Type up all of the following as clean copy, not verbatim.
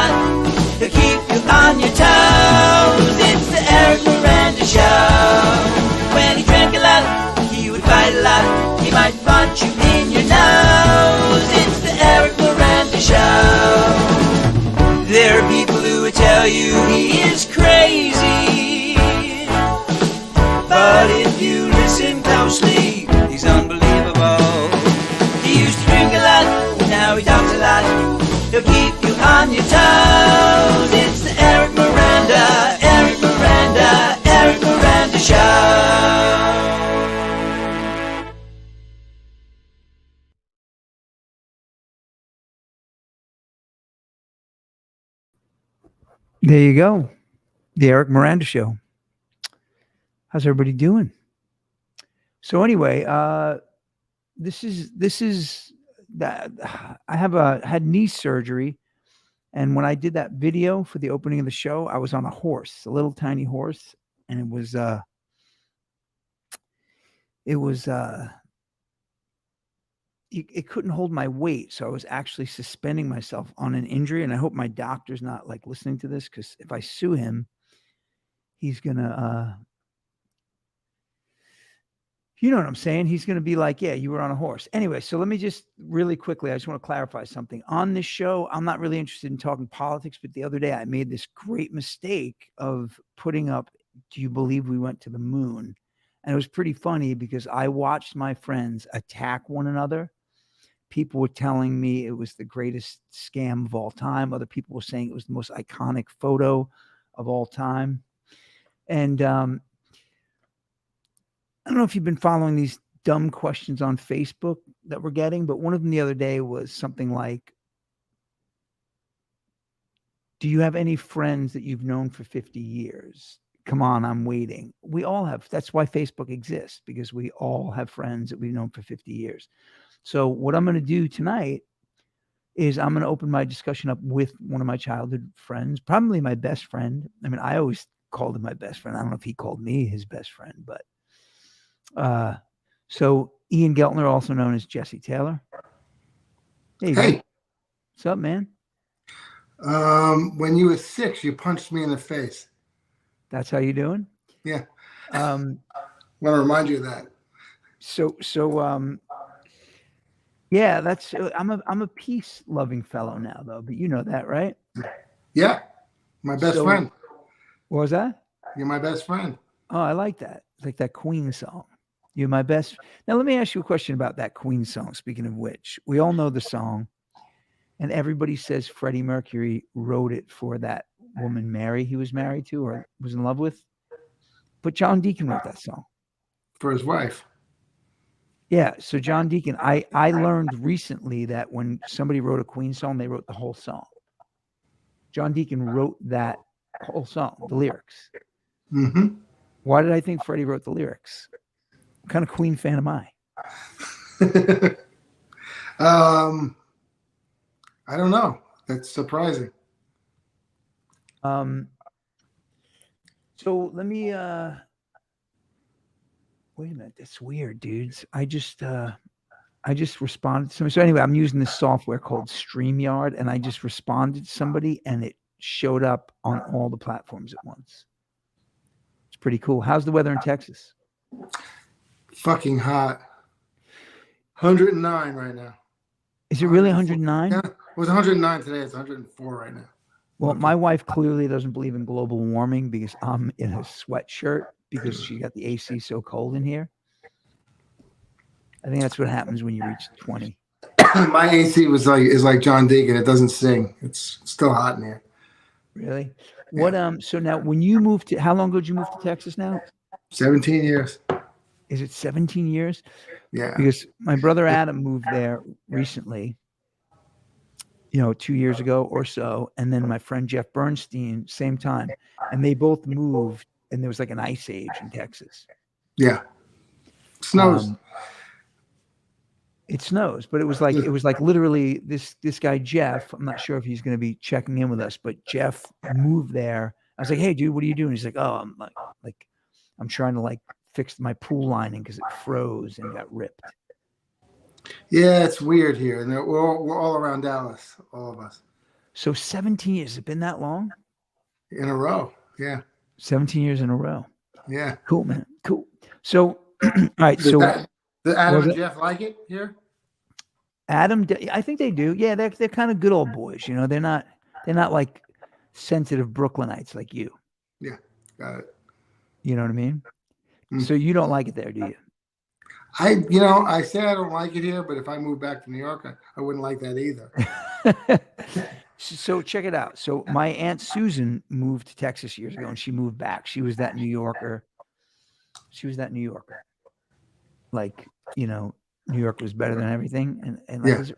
lot. He'll keep you on your toes. It's the Eric Miranda Show. When he drank a lot, he would fight a lot. He might punch you in your nose. It's the Eric Miranda Show. There are people who would tell you he is crazy, but if you listen closely, he's unbelievable. He used to drink a lot, now he talks a lot. He'll keep you on your toes. It's the Eric Miranda, Eric Miranda, Eric Miranda Show. There you go. The Eric Miranda Show. How's everybody doing? So anyway, this is that I had knee surgery, and when I did that video for the opening of the show, I was on a horse, a little tiny horse, and it couldn't hold my weight, so I was actually suspending myself on an injury. And I hope my doctor's not like listening to this, because if I sue him, he's gonna you know what I'm saying? He's going to be like, yeah, you were on a horse. Anyway, so let me just really quickly, I just want to clarify something. On this show, I'm not really interested in talking politics, but the other day I made this great mistake of putting up, do you believe we went to the moon? And it was pretty funny because I watched my friends attack one another. People were telling me it was the greatest scam of all time. Other people were saying it was the most iconic photo of all time. And I don't know if you've been following these dumb questions on Facebook that we're getting, but one of them the other day was something like, do you have any friends that you've known for 50 years? Come on, I'm waiting. We all have. That's why Facebook exists, because we all have friends that we've known for 50 years. So what I'm going to do tonight is I'm going to open my discussion up with one of my childhood friends, probably my best friend. I mean, I always called him my best friend. I don't know if he called me his best friend, but so Ian Geltner, also known as Jesse Taylor. Hey, what's up, man? When you were 6, you punched me in the face. That's how you doing? Yeah. Want to remind you of that. So yeah, that's I'm a peace-loving fellow now, though. But you know that, right? Yeah, my best friend. What was that? You're my best friend. Oh, I like that. It's like that Queen song. You're my best. Now, let me ask you a question about that Queen song. Speaking of which, we all know the song, and everybody says Freddie Mercury wrote it for that woman, Mary, he was married to or was in love with. But John Deacon wrote that song. For his wife. Yeah, so John Deacon, I learned recently that when somebody wrote a Queen song, they wrote the whole song. John Deacon wrote that whole song, the lyrics. Mm-hmm. Why did I think Freddie wrote the lyrics? What kind of Queen fan am I? I don't know. That's surprising. So let me wait a minute. That's weird, dudes. I just responded to somebody. So anyway, I'm using this software called StreamYard, and I just responded to somebody, and it showed up on all the platforms at once. It's pretty cool. How's the weather in Texas? Fucking hot. 109 right now. Is it really 109? Yeah, it was 109 today. It's 104 right now. Well, my wife clearly doesn't believe in global warming because I'm in a sweatshirt because she got the AC so cold in here. I think that's what happens when you reach 20. My AC is like John Deacon. It doesn't sing. It's still hot in here. Really? What? So now, when you moved to, how long ago did you move to Texas now? 17 years. Is it 17 years? Yeah. Because my brother Adam moved there recently, 2 years ago or so. And then my friend Jeff Bernstein, same time. And they both moved, and there was like an ice age in Texas. Yeah. Snows. It snows, but it was like literally this guy, Jeff, I'm not sure if he's going to be checking in with us, but Jeff moved there. I was like, hey, dude, what are you doing? He's like, oh, I'm trying to fix my pool lining because it froze and got ripped. Yeah, it's weird here. And we're all around Dallas, all of us. So 17 years. Has it been that long? in a row. Yeah. 17 years in a row. Yeah. Cool, man. Cool. So, all right. Does So that, does Adam was and it- Jeff like it here? Adam, I think they do. Yeah, they're kind of good old boys. You know, they're not like sensitive Brooklynites like you. Yeah. Got it. You know what I mean? Mm. So you don't like it there, do you? I say I don't like it here, but if I moved back to New York, I wouldn't like that either. So check it out. So my Aunt Susan moved to Texas years ago, and she moved back. She was that New Yorker. Like, you know, New York was better than everything. And like,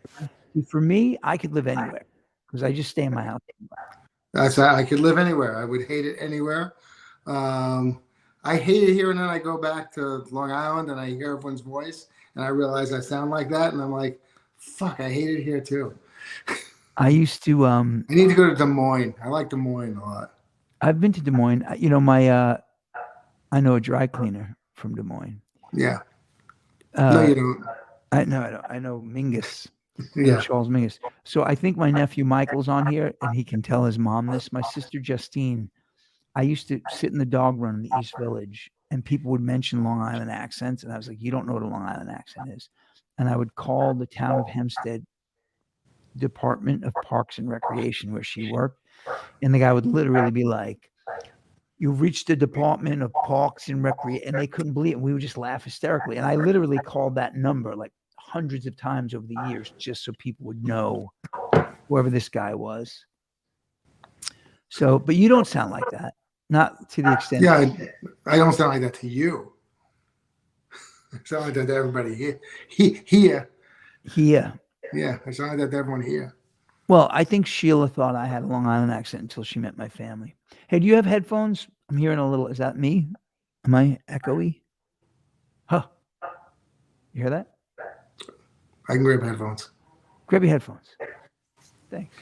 for me, I could live anywhere because I just stay in my house. I could live anywhere. I would hate it anywhere. I hate it here, and then I go back to Long Island and I hear everyone's voice and I realize I sound like that, and I'm like, fuck, I hate it here too. I used to I need to go to Des Moines. I like Des Moines a lot. I've been to Des Moines. You know, I know a dry cleaner from Des Moines. Yeah. No, you don't. I know Mingus. Yeah. Charles Mingus. So I think my nephew Michael's on here, and he can tell his mom this. My sister Justine, I used to sit in the dog run in the East Village, and people would mention Long Island accents, and I was like, "You don't know what a Long Island accent is," and I would call the town of Hempstead Department of Parks and Recreation where she worked, and the guy would literally be like, "You've reached the Department of Parks and Recreation," and they couldn't believe it. And we would just laugh hysterically, and I literally called that number like hundreds of times over the years just so people would know whoever this guy was. So, but you don't sound like that. Not to the extent. Yeah, I don't sound like that to you. I sound like that to everybody here. Here. Yeah, I sound like that to everyone here. Well, I think Sheila thought I had a Long Island accent until she met my family. Hey, do you have headphones? I'm hearing a little. Is that me? Am I echoey? Huh. You hear that? I can grab headphones. Grab your headphones. Thanks.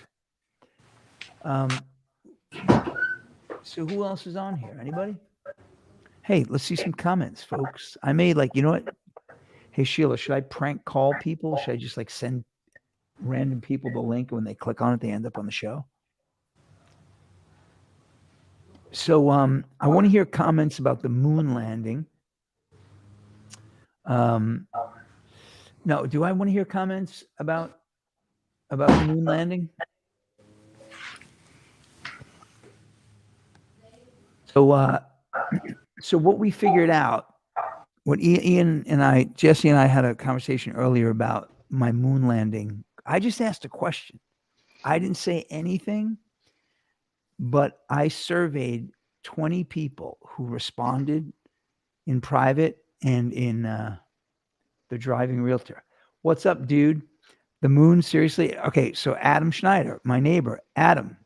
So who else is on here? Anybody? Hey, let's see some comments, folks. I may you know what? Hey, Sheila, should I prank call people? Should I just send random people the link, and when they click on it, they end up on the show? So I want to hear comments about the moon landing. No, do I want to hear comments about the moon landing? So what we figured out, what Ian and Jesse and I had a conversation earlier about my moon landing. I just asked a question. I didn't say anything, but I surveyed 20 people who responded in private and in the Driving Realtor. What's up, dude? The moon, seriously? Okay, so Adam Schneider, my neighbor. Adam,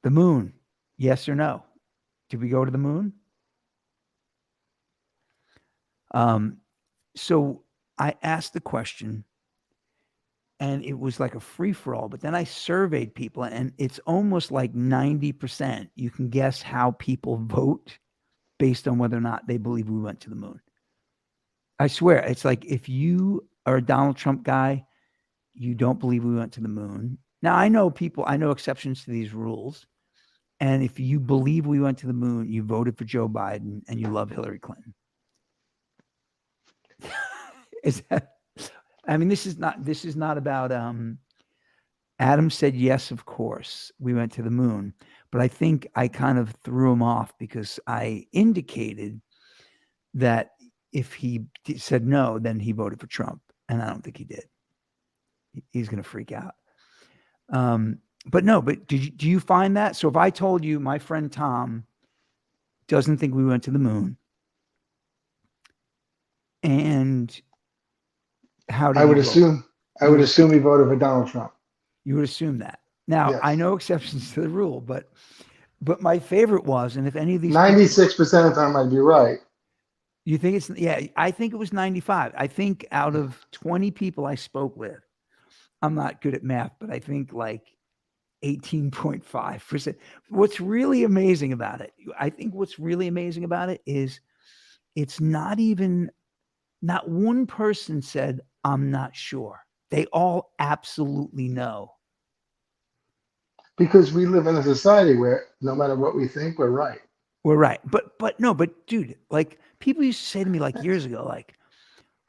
the moon, yes or no? Did we go to the moon? So I asked the question, and it was like a free-for-all, but then I surveyed people, and it's almost like 90%. You can guess how people vote based on whether or not they believe we went to the moon. I swear, it's like if you are a Donald Trump guy, you don't believe we went to the moon. Now, I know exceptions to these rules. And if you believe we went to the moon, you voted for Joe Biden and you love Hillary Clinton. This is not about Adam said yes, of course, we went to the moon. But I think I kind of threw him off because I indicated that if he said no, then he voted for Trump. And I don't think he did. He's going to freak out. But do you find that? So if I told you my friend Tom doesn't think we went to the moon, and how do I would assume he voted for Donald Trump. You would assume that. Now, yes. I know exceptions to the rule, but my favorite was, and if any of these 96% of the time I'd be right. You think it's, yeah, I think it was 95. I think out of 20 people I spoke with, I'm not good at math, but I think 18.5%. What's really amazing about it, is it's not one person said, I'm not sure. They all absolutely know. Because we live in a society where no matter what we think, we're right. We're right. But no, but dude, like people used to say to me like years ago, like,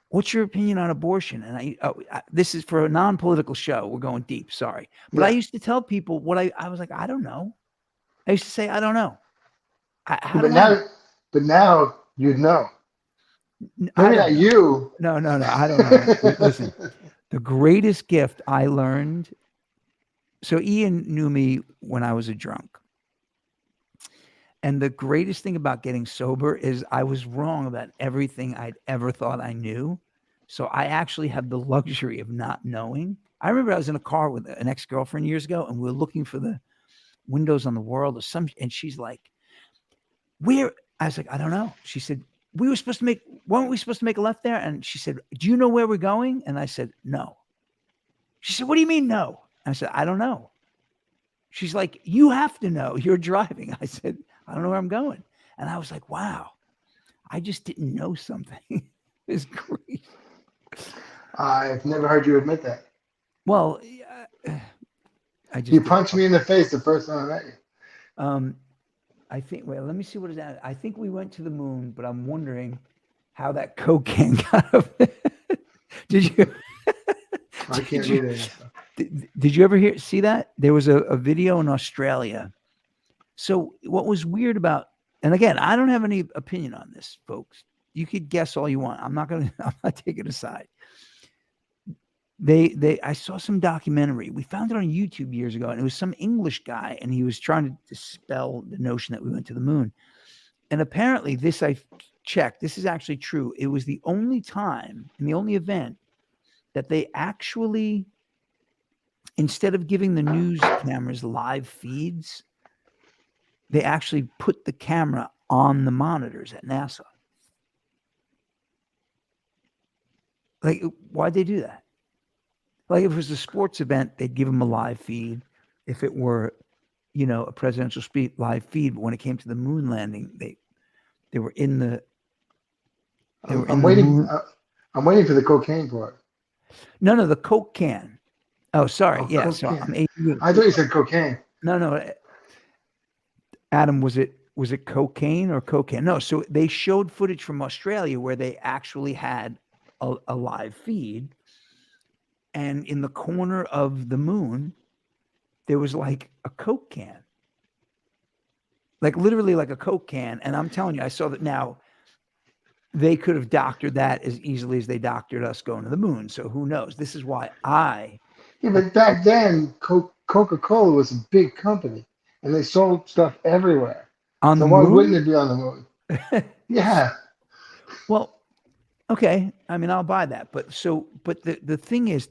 what's your opinion on abortion? And this is for a non-political show. We're going deep. Sorry. But I Yeah. used to tell people what I was like, I don't know. I used to say, I don't know. How But do I know? now you'd know. I Maybe don't not know. you. No. I don't know. Listen, the greatest gift I learned. So Ian knew me when I was a drunk. And the greatest thing about getting sober is I was wrong about everything I'd ever thought I knew. So I actually have the luxury of not knowing. I remember I was in a car with an ex-girlfriend years ago, and we were looking for the windows on the world or some, and she's like, where? I was like, I don't know. She said, weren't we supposed to make a left there? And she said, do you know where we're going? And I said, no. She said, what do you mean no? I said, I don't know. She's like, you have to know. You're driving. I said, I don't know where I'm going. And I was like, wow, I just didn't know something. It's great. I've never heard you admit that. Well, I just You punched me in the face the first time I met you. I think, wait, let me see what is that. I think we went to the moon, but I'm wondering how that cocaine got up there. Did you? I can't read it. Did you ever see that? There was a video in Australia. So what was weird about, and again, I don't have any opinion on this, folks. You could guess all you want. I'm not taking a side. I saw some documentary. We found it on YouTube years ago, and it was some English guy, and he was trying to dispel the notion that we went to the moon. And apparently this I checked, this is actually true. It was the only time and the only event that they actually, instead of giving the news cameras live feeds, they actually put the camera on the monitors at NASA. Like, why'd they do that? Like, if it was a sports event, they'd give them a live feed. If it were, a presidential speech, live feed. But when it came to the moon landing, they were in the. I'm waiting. I'm waiting for the cocaine part. No, the Coke can. Oh, sorry. Oh, yeah, so I'm ADD. I thought you said cocaine. No. Adam, was it cocaine or cocaine? No, so they showed footage from Australia where they actually had a live feed, and in the corner of the moon, there was like a Coke can, like literally like a Coke can. And I'm telling you, I saw that. Now, they could have doctored that as easily as they doctored us going to the moon. So who knows? This is why Yeah, but back then, Coca-Cola was a big company, and they sold stuff everywhere. On the why moon? wouldn't it be on the moon? Yeah. Well, okay. I mean, I'll buy that. But the thing is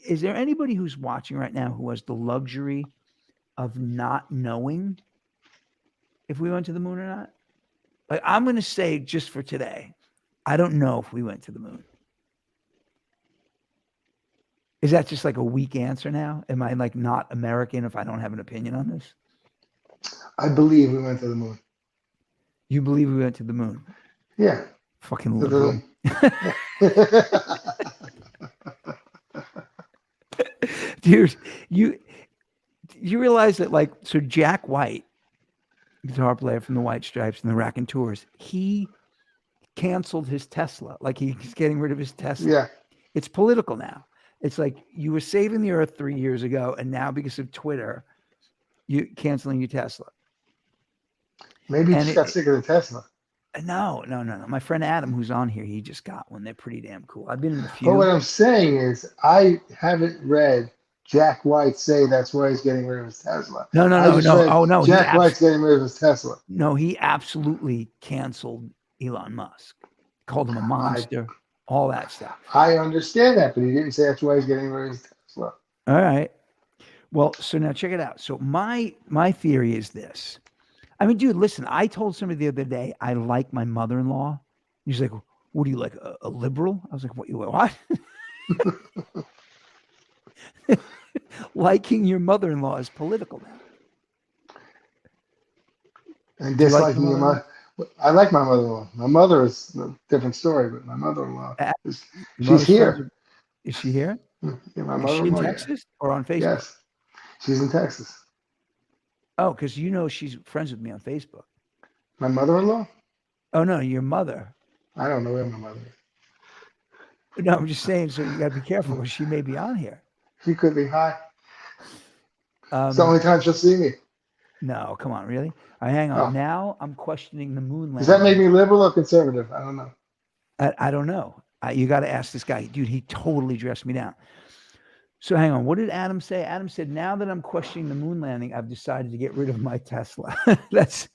there anybody who's watching right now who has the luxury of not knowing if we went to the moon or not? Like, I'm going to say, just for today, I don't know if we went to the moon. Is that just like a weak answer now? Am I like not American if I don't have an opinion on this? I believe we went to the moon. You believe we went to the moon? Yeah. Fucking liberal. Dude, you realize that, like, so Jack White, guitar player from the White Stripes and the Raconteurs, he canceled his Tesla. Like, he's getting rid of his Tesla. Yeah. It's political now. It's like you were saving the earth 3 years ago, and now because of Twitter, you canceling your Tesla. Maybe he just got sick of the Tesla. No. My friend Adam, who's on here, he just got one. They're pretty damn cool. I've been in a few. But what I'm saying is, I haven't read Jack White say that's why he's getting rid of his Tesla. No. Oh, no. Jack White's getting rid of his Tesla. No, he absolutely canceled Elon Musk. Called him a monster. All that stuff. I understand that, but he didn't say that's why he's getting rid of his Tesla. All right. Well, so now check it out. So my theory is this. I mean, dude, listen, I told somebody the other day I like my mother-in-law. He's like, what do you like, a liberal? I was like, what? Liking your mother-in-law is political now. And disliking your mother. I like my mother-in-law. My mother is a different story, but my mother-in-law, she's here. Is she here? Yeah, my Is she in mother-in-law. Texas or on Facebook? Yes, she's in Texas. Oh, because you know she's friends with me on Facebook. My mother-in-law? Oh no, your mother. I don't know where my mother is. No, I'm just saying. So you got to be careful because she may be on here. She could be high. It's the Um, only time she'll see me. no, come on, really? All right, hang on. Oh. Now I'm questioning the moon Does that make landing. me liberal or conservative? I don't know. I don't know. You got to ask this guy, dude. He totally dressed me down. So hang on. What did Adam say? Adam said, "Now that I'm questioning the moon landing, I've decided to get rid of my Tesla." That's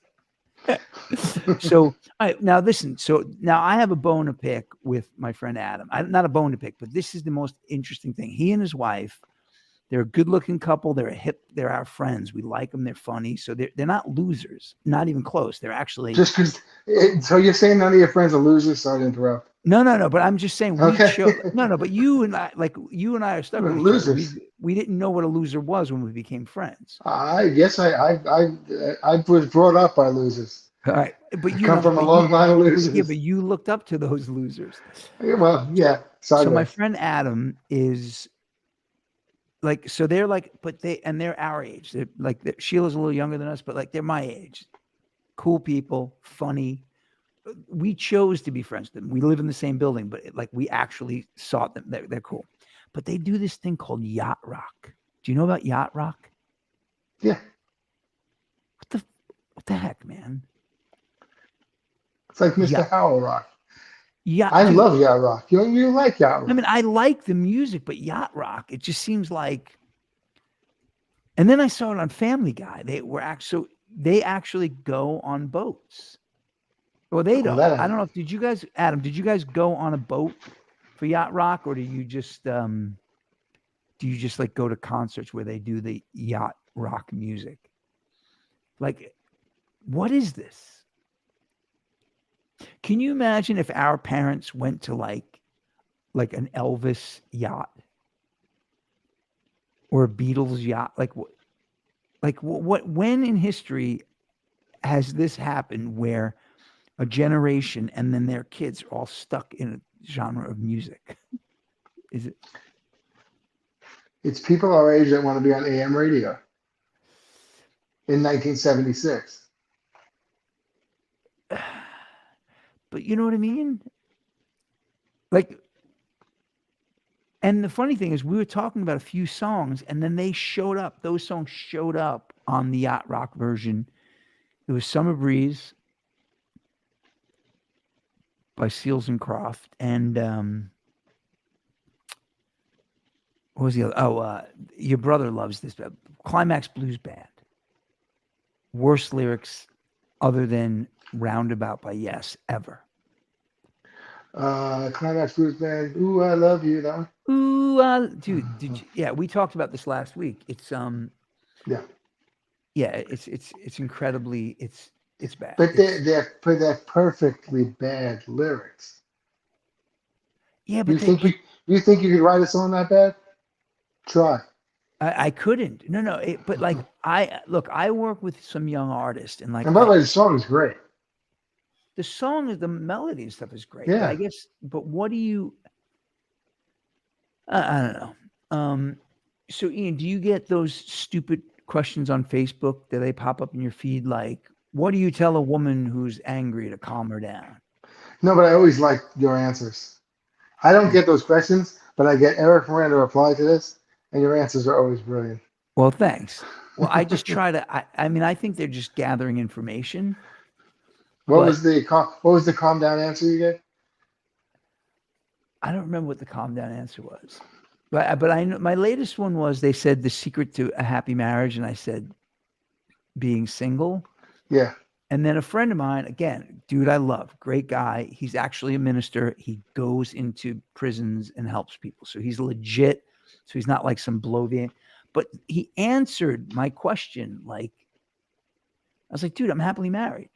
so. All right, now listen. So now I have a bone to pick with my friend Adam. Not a bone to pick, but this is the most interesting thing. He and his wife, they're a good-looking couple. They're a hip. They're our friends. We like them. They're funny. So they're not losers. Not even close. They're actually Just because. So you're saying none of your friends are losers? Sorry to interrupt. no. But I'm just saying we Okay. chose. No. But you and I are stuck with each other. Losers. We didn't know what a loser was when we became friends. I guess I was brought up by losers. All right, but I you come know, from a but long line of yeah, losers. but you looked up to those losers. Yeah, well, yeah. So my Sideways. friend Adam is like, so they're like, but they're our age. They're like, Sheila's a little younger than us, but like they're my age. Cool people, funny. We chose to be friends with them. We live in the same building, but like we actually sought them. They're cool. But they do this thing called yacht rock. Do you know about yacht rock? Yeah. What the heck, man? It's like Mr. Yeah. Howell Rock. Yeah, I dude, love yacht rock. You like yacht rock? I mean, I like the music, but yacht rock, it just seems like. And then I saw it on Family Guy. They actually go on boats. Well, they don't. that- I don't know if Adam, did you guys go on a boat for yacht rock, or do you just like go to concerts where they do the yacht rock music? Like, what is this? Can you imagine if our parents went to like an Elvis yacht or a Beatles yacht? When in history has this happened where a generation and then their kids are all stuck in a genre of music? Is it? It's people our age that want to be on AM radio in 1976. But you know what I mean? Like, and the funny thing is, we were talking about a few songs, and then they showed up. Those songs showed up on the yacht rock version. It was Summer Breeze by Seals and Croft, and what was the other? Oh, your brother loves this. Climax Blues Band. Worst lyrics other than Roundabout by Yes ever. Climax Blues Band. Ooh, I love you. That one. Ooh, dude, yeah, we talked about this last week. It's Yeah. yeah, it's incredibly it's bad. But they're perfectly bad lyrics. Yeah, but You think you could write a song that bad? Try. I couldn't. No. But like I work with some young artists, and like And by the way, the song is great. the song is the melody and stuff is great. Yeah. But I guess. But what do you? I don't know. So Ian, do you get those stupid questions on Facebook? Do they pop up in your feed? Like, what do you tell a woman who's angry to calm her down? No, but I always like your answers. I don't get those questions, but I get Eric Miranda reply to this, and your answers are always brilliant. Well, thanks. Well, I just try to. I mean, I think they're just gathering information. What was the calm down answer you get? I don't remember what the calm down answer was, but I know my latest one was they said the secret to a happy marriage, and I said being single. Yeah. And then a friend of mine, again, dude, I love, great guy. He's actually a minister. He goes into prisons and helps people, so he's legit. So he's not like some bloviate. But he answered my question like, I was like, dude, I'm happily married.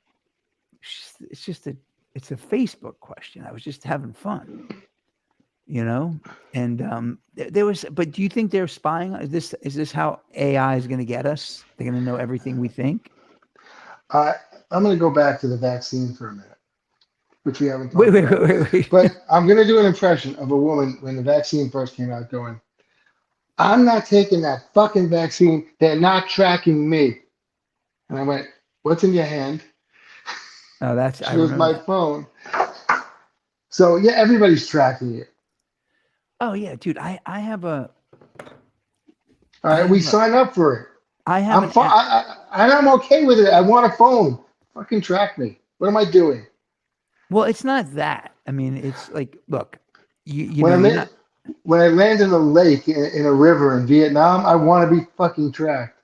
It's a Facebook question. I was just having fun, you know? And there was, but do you think they're spying? Is this how AI is going to get us? They're going to know everything we think? I'm going to go back to the vaccine for a minute, which we haven't talked Wait. But I'm going to do an impression of a woman when the vaccine first came out going, I'm not taking that fucking vaccine. They're not tracking me. And I went, "What's in your hand?" Oh, that's I She was remember my that. phone. So yeah, everybody's tracking you. Oh yeah, dude. I have a All I right, we have a sign up for it. I have I'm an fine. And I'm okay with it. I want a phone. Fucking track me. What am I doing? well, it's not that. I mean, it's like, look, you When know, I'm you're in, not. when I land in a lake in a river in Vietnam, I want to be fucking tracked.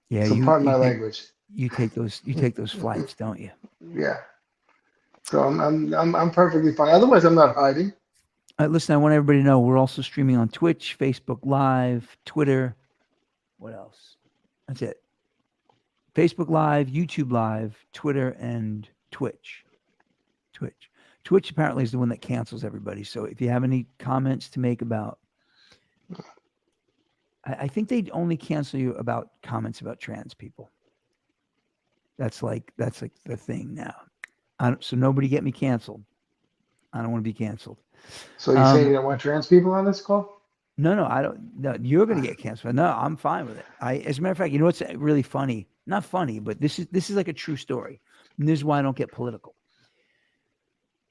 Yeah, So you pardon you my take language. you take those flights, don't you? Yeah. So I'm perfectly fine. Otherwise, I'm not hiding. Listen, I want everybody to know we're also streaming on Twitch, Facebook Live, Twitter. What else? That's it. Facebook Live, YouTube Live, Twitter, and Twitch. Twitch. Twitch apparently is the one that cancels everybody. So if you have any comments to make about, I think they only cancel you about comments about trans people. That's like the thing now. So nobody get me canceled. I don't want to be canceled. So you saying Um, you don't want trans people on this call? no, I don't. No, you're going to get canceled. No, I'm fine with it. As a matter of fact, you know what's really funny? Not funny, but this is like a true story. And this is why I don't get political.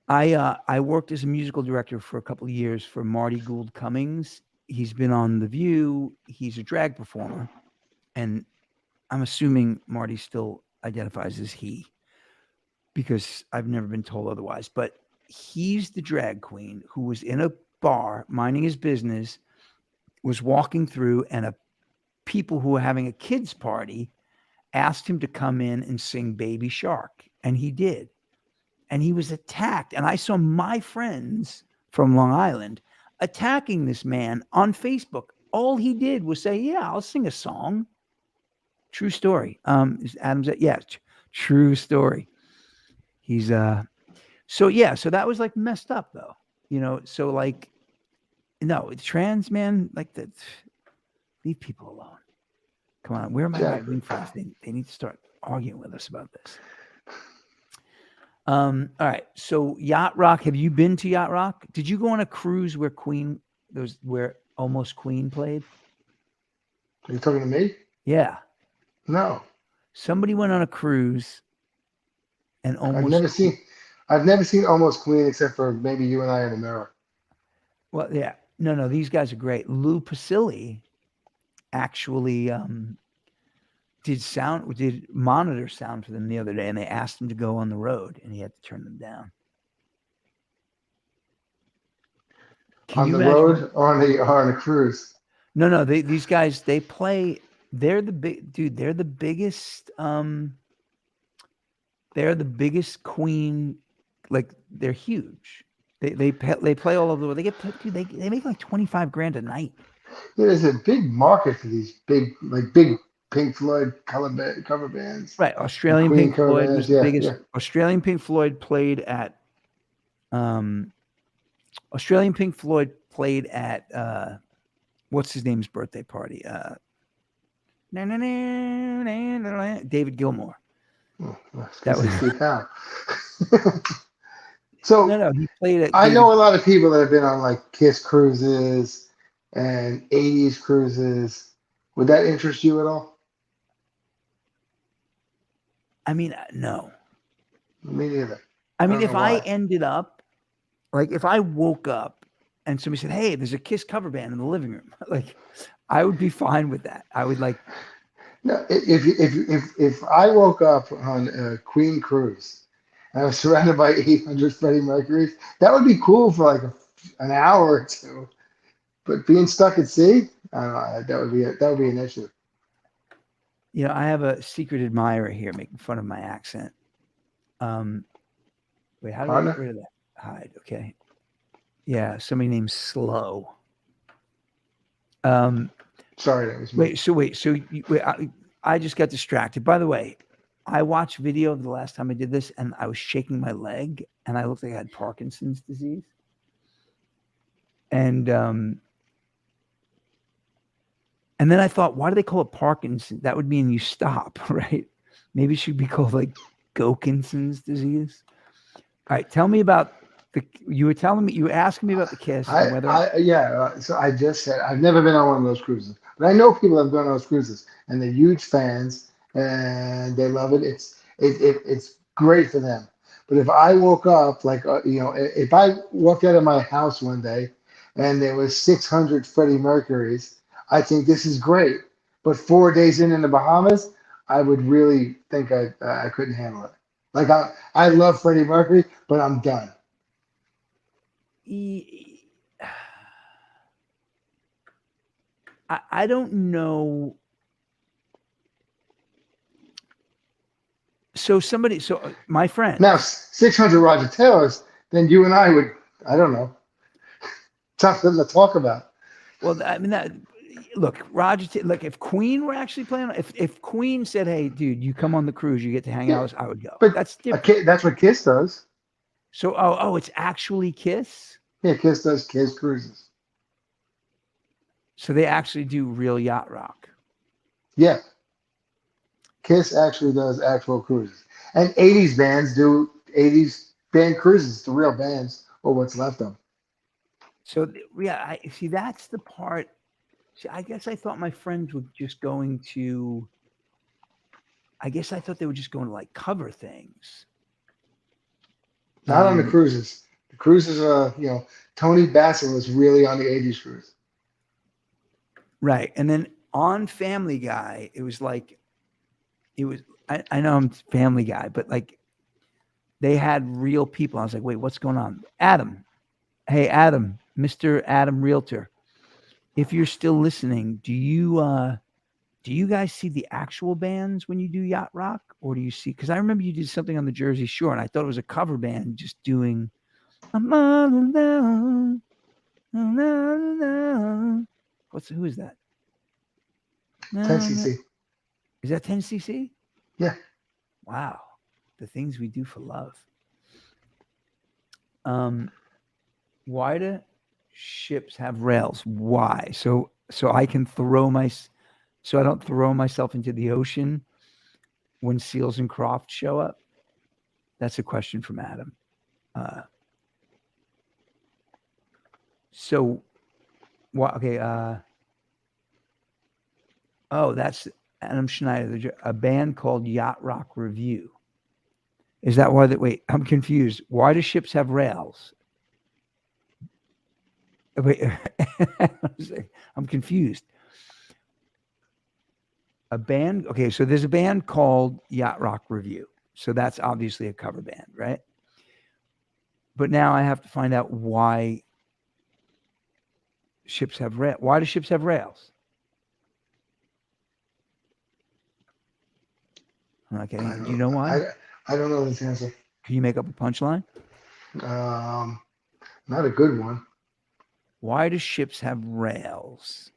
I worked as a musical director for a couple of years for Marty Gould Cummings. He's been on The View. He's a drag performer, and I'm assuming Marty still identifies as he, because I've never been told otherwise. But he's the drag queen who was in a bar minding his business, was walking through, and people who were having a kids party asked him to come in and sing Baby Shark, and he did. And he was attacked. And I saw my friends from Long Island attacking this man on Facebook. All he did was say, "Yeah, I'll sing a song." True story. Adam's yeah, true story. He's so yeah, so that was like messed up though. So like, no, trans man, like that, leave people alone. Come on, where are my right Exactly. wing friends? They need to start arguing with us about this. All right. So Yacht Rock, have you been to Yacht Rock? Did you go on a cruise where where Almost Queen played? Are you talking to me? Yeah. No. Somebody went on a cruise and I've Almost never seen I've never seen Almost Queen except for maybe you and I in the mirror. Well, yeah. No, these guys are great. Lou Pasilli actually did monitor sound for them the other day, and they asked him to go on the road and he had to turn them down. Can On you the imagine? road or on a cruise? No, these guys, they play, they're the big dude, they're the biggest Queen, like they're huge. They play all over the world. They get, dude, they make like 25 grand a night. There's a big market for these big Pink Floyd cover bands Right. and Australian Queen Pink cover Floyd was bands. the Yeah, biggest. yeah. Um Australian Pink Floyd played at what's his name's birthday party? David Gilmour. Oh, That was Steve Howe. So no, he played at I David. know a lot of people that have been on like Kiss cruises and 80s cruises. Would that interest you at all? I mean, no. Me neither. I I mean, don't know if I why. ended up, like, if I woke up and somebody said, "Hey, there's a Kiss cover band in the living room," like, I would be fine with that. I would like, No, if I woke up on a Queen cruise and I was surrounded by 800 Freddie Mercury's, that would be cool for like an hour or two. But being stuck at sea, I don't know, that would be an issue. I have a secret admirer here making fun of my accent. Wait, how do I get Partner? rid of that? Hide. Okay. Yeah, somebody named Slow. Sorry, that was me. Wait. So I just got distracted. By the way, I watched video of the last time I did this, and I was shaking my leg, and I looked like I had Parkinson's disease. And then I thought, why do they call it Parkinson? That would mean you stop, right? Maybe it should be called like Gokinson's disease. All right, tell me about you were asking me about the Kiss and whether Yeah. So I just said I've never been on one of those cruises, but I know people that have gone on those cruises and they're huge fans and they love it. It's great for them. But if I woke up if I walked out of my house one day and there was 600 Freddie Mercurys, I think this is great. But 4 days in the Bahamas, I would really think I couldn't handle it. Like I love Freddie Mercury, but I'm done. E- I don't know. So my friend. Now 600 Roger Taylors, then you and I would, I don't know, something to talk about. Well, I mean look, look, if Queen were actually playing, if Queen said, "Hey, dude, you come on the cruise, you get to hang out with us," I would go. But That's different. That's what Kiss does. So, it's actually Kiss. Yeah, Kiss does Kiss cruises. So they actually do real yacht rock. Yeah, Kiss actually does actual cruises, and 80s bands do 80s band cruises to real bands or what's left of them. So yeah, I see. That's the part. See, I guess I thought my friends were just going to. I guess I thought they were just going to like cover things. Not on the cruises. The cruises, Tony Bassett was really on the 80s cruise. Right. And then on Family Guy, it was like, I know I'm Family Guy, but like they had real people. I was like, wait, what's going on? Adam. Hey, Adam, Mr. Adam Realtor. If you're still listening, do you guys see the actual bands when you do yacht rock, or do you see? Because I remember you did something on the Jersey Shore, and I thought it was a cover band just doing. I'm all alone. Who is that? 10cc. Is that 10cc? Yeah. Wow, the things we do for love. Why do ships have rails? Why? So I can so I don't throw myself into the ocean when Seals and Croft show up? That's a question from Adam. So, what? Okay. That's Adam Schneider, a band called Yacht Rock Review. Is that why? Wait, I'm confused. Why do ships have rails? Wait, I'm confused. A band. Okay, so there's a band called Yacht Rock Review. So that's obviously a cover band, right? But now I have to find out why ships have rails. Why do ships have rails? Okay, do you know why? I don't know this answer. Can you make up a punchline? Not a good one. Why do ships have rails?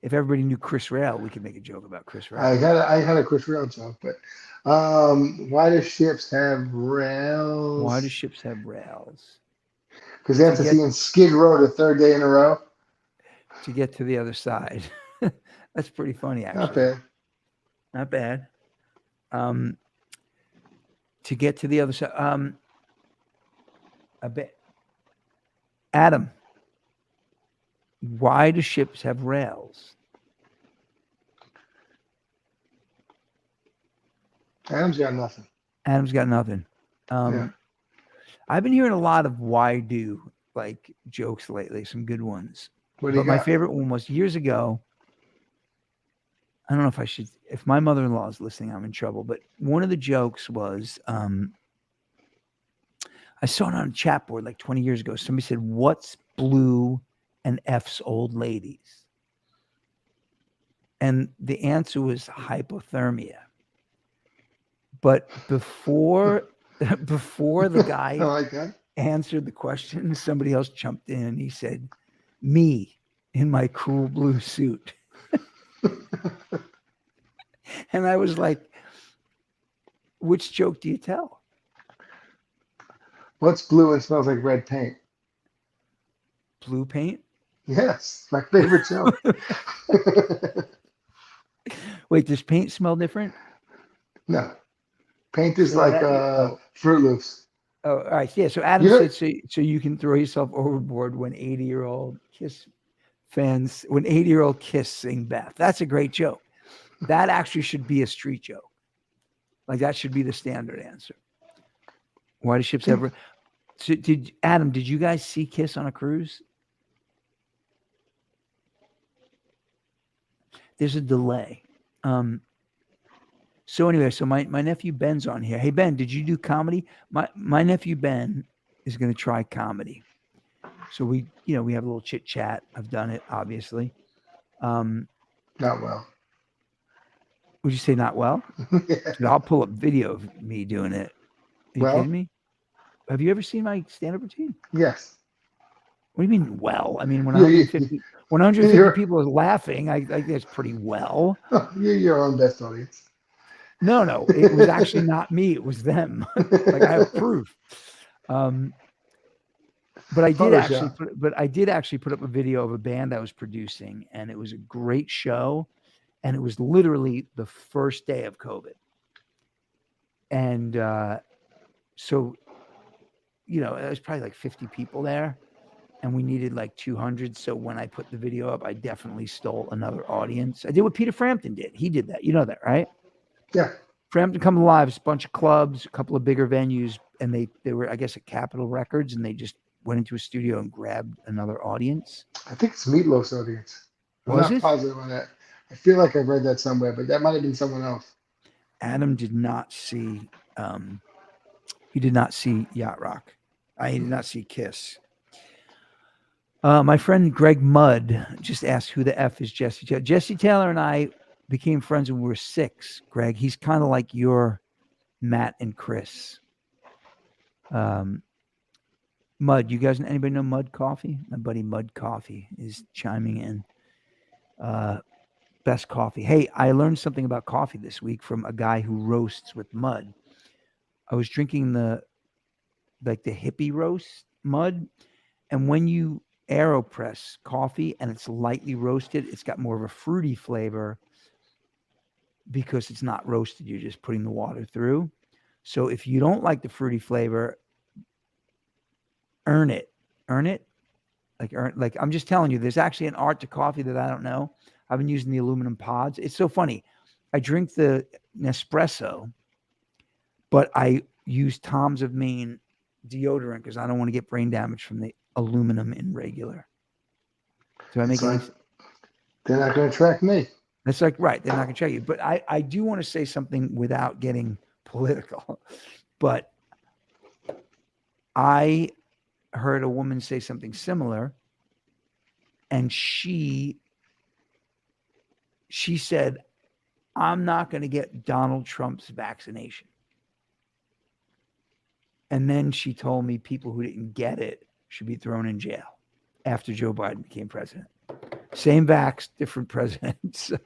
If everybody knew Chris Rail, we could make a joke about Chris Rail. I had a Chris Rail joke, but why do ships have rails? Why do ships have rails? Because they have to see in Skid Row the third day in a row. To get to the other side. That's pretty funny, actually. Not bad. Not bad. To get to the other side. A bit. Adam, why do ships have rails? Adam's got nothing. Adam's got nothing. Yeah. I've been hearing a lot of why do like jokes lately, some good ones. What do you But my got? favorite one was years ago. I don't know if I should, if my mother-in-law is listening, I'm in trouble. But one of the jokes was, I saw it on a chat board like 20 years ago. Somebody said, "What's Blue and F's old ladies?" And the answer was hypothermia. But before the guy I like that. answered the question, somebody else jumped in and he said, "Me in my cool blue suit." And I was like, which joke do you tell? What's blue and smells like red paint? Blue paint? Yes, my favorite joke. Wait, does paint smell different? No, paint is So like that- Fruit Loops. Oh, all right. Yeah. So Adam You know- said, so you can throw yourself overboard when 80-year-old Kiss fans, when 80-year-old Kiss sing Beth. That's a great joke. That actually should be a street joke. Like that should be the standard answer. Why do ships ever? So Adam? Did you guys see Kiss on a cruise? There's a delay. So anyway, so my nephew Ben's on here. Hey Ben, did you do comedy? My nephew Ben is going to try comedy. So we have a little chit chat. I've done it, obviously. Not well. Would you say not well? Dude, I'll pull up video of me doing it. Are you kidding me? Have you ever seen my stand-up routine? Yes. What do you mean well? I mean, when 150 people are laughing, I think that's pretty well. You're your own best audience. No, it was actually not me. It was them. Like I have proof. But I did actually put up a video of a band I was producing, and it was a great show. And it was literally the first day of COVID. And so, it was probably like 50 people there, and we needed like 200. So when I put the video up, I definitely stole another audience. I did what Peter Frampton did. He did that. You know that, right? Yeah. Frampton Come Alive, a bunch of clubs, a couple of bigger venues, and they were, I guess, at Capitol Records, and they just went into a studio and grabbed another audience. I think it's Meatloaf's audience. I'm not positive on that. I feel like I've read that somewhere, but that might have been someone else. Adam did not see. He did not see Yacht Rock. He did not see Kiss. My friend Greg Mudd just asked who the F is Jesse Taylor. Jesse Taylor and I became friends when we were 6. Greg, he's kind of like your Matt and Chris. Mudd, you guys, anybody know Mudd Coffee? My buddy Mudd Coffee is chiming in. Best coffee. Hey, I learned something about coffee this week from a guy who roasts with mud. I was drinking the hippie roast mud, and when you AeroPress coffee and it's lightly roasted, it's got more of a fruity flavor because it's not roasted. You're just putting the water through. So if you don't like the fruity flavor, earn it. Like I'm just telling you, there's actually an art to coffee that I don't know. I've been using the aluminum pods. It's so funny. I drink the Nespresso, but I use Tom's of Maine deodorant because I don't want to get brain damage from the aluminum in regular. Do I make sense? They're not going to track me. That's like, right. They're not going to track you. But I do want to say something without getting political. But I heard a woman say something similar, and she said, I'm not going to get Donald Trump's vaccination. And then she told me people who didn't get it should be thrown in jail after Joe Biden became president. Same vax, different president. So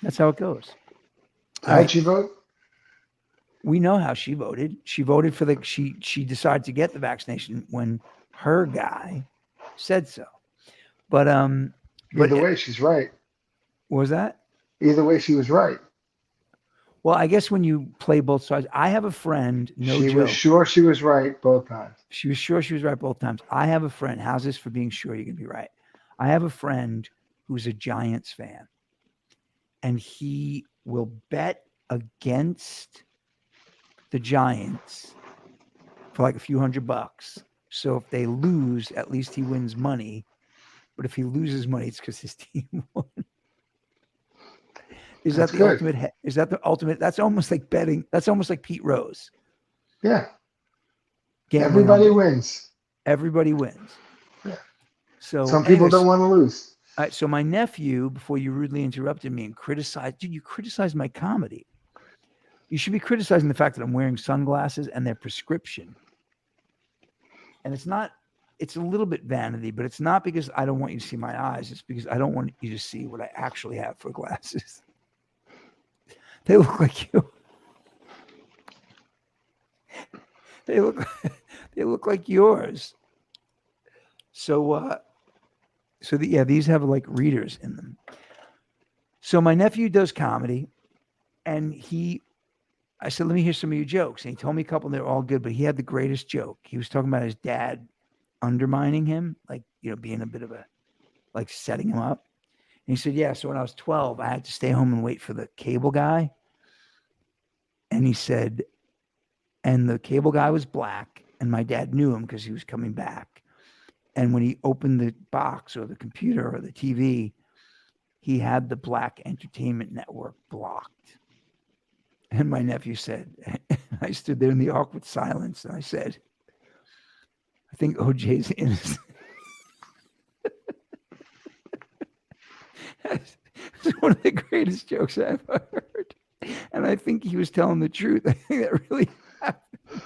that's how it goes. How'd she vote? We know how she voted. She voted for she decided to get the vaccination when her guy said so. But either way, she's right. What was that? Either way, she was right. Well, I guess when you play both sides, I have a friend. She was sure she was right both times. She was sure she was right both times. I have a friend. How's this for being sure you're going to be right? I have a friend who's a Giants fan, and he will bet against the Giants for like a few $100. So if they lose, at least he wins money. But if he loses money, it's because his team won. Is that the ultimate? Is that the ultimate? That's almost like betting. That's almost like Pete Rose. Yeah. Everybody wins. Everybody wins. Yeah. So some people don't want to lose. All right, so my nephew, before you rudely interrupted me and criticized, you criticized my comedy. You should be criticizing the fact that I'm wearing sunglasses and they're prescription. And it's a little bit vanity, but it's not because I don't want you to see my eyes. It's because I don't want you to see what I actually have for glasses. They look like you. They look like yours. So these have like readers in them. So my nephew does comedy, and I said, let me hear some of your jokes. And he told me a couple, and they're all good, but he had the greatest joke. He was talking about his dad undermining him, like, being a bit of like setting him up. he said, yeah. So when I was 12, I had to stay home and wait for the cable guy. And he said, and the cable guy was black, and my dad knew him because he was coming back. And when he opened the box or the computer or the TV, he had the Black Entertainment Network blocked. And my nephew said, I stood there in the awkward silence, and I said, I think OJ's innocent. It's one of the greatest jokes I've ever heard. And I think he was telling the truth. I think that really happened.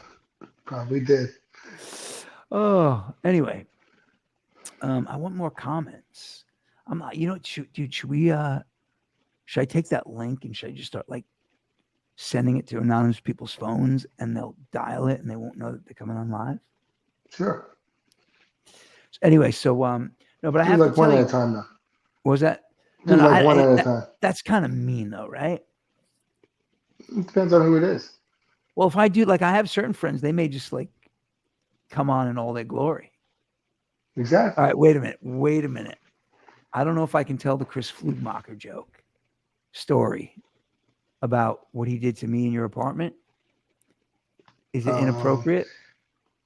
Probably did. Oh, anyway. I want more comments. I'm not, dude, should I take that link and should I just start like sending it to anonymous people's phones and they'll dial it and they won't know that they're coming on live? Sure. So anyway, no, but I have like to one tell at you, a time now. was that? Do like one at a time. That's kind of mean though, right? It depends on who it is. Well, if I do, like I have certain friends, they may just like come on in all their glory. Exactly. All right, wait a minute. I don't know if I can tell the Chris Flugmacher story about what he did to me in your apartment. Is it inappropriate?